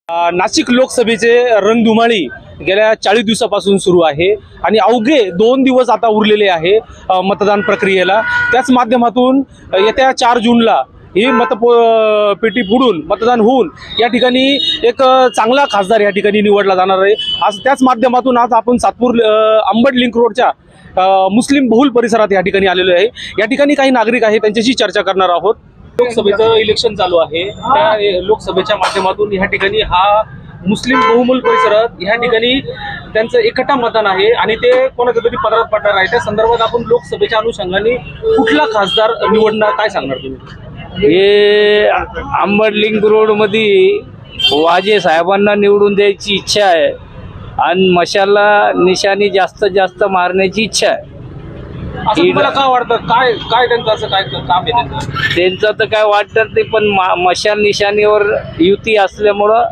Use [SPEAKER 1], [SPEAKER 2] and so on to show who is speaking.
[SPEAKER 1] नाशिक लोकसभेचे रणधुमाळी गेल्या 40 दिवसापासून सुरू आहे आणि अवघे 2 दिवस आता उरलेले आहे मतदान प्रक्रियेला। त्याच माध्यमातून येत्या 4 जूनला ही पेटी फोडून मतदान होऊन या ठिकाणी एक चांगला खासदार या ठिकाणी निवडला जाणार आहे। आज त्याच माध्यमातून आज आपण सातपूर अंबड लिंक रोडच्या मुस्लिम बहुल परिसरात या ठिकाणी आलेलो आहे। या ठिकाणी काही नागरिक आहेत, त्यांच्याशी चर्चा करणार आहोत। लोकसभेचं इलेक्शन चालू आहे, त्या लोकसभेच्या माध्यमातून या ठिकाणी हा मुस्लिम बहुमूल परिसरात या ठिकाणी त्यांचं एकटा मतदान आहे आणि ते कोणाच्या तरी पदरात पडणार आहे। त्या संदर्भात आपण लोकसभेच्या अनुषंगाने कुठला खासदार निवडणार काय सांगणार तुम्ही?
[SPEAKER 2] हे अंबड लिंक रोड मध्ये वाजे साहेबांना निवडून द्यायची इच्छा आहे आणि मशाला निशाणी जास्तीत जास्त मारण्याची इच्छा आहे।
[SPEAKER 1] असं तुम्हाला काय वाटतं, काय काय त्यांचं असं काय काम आहे त्यांचं?
[SPEAKER 2] त्यांचं तर काय वाटतं ते, पण मशाल निशाणीवर युती असल्यामुळं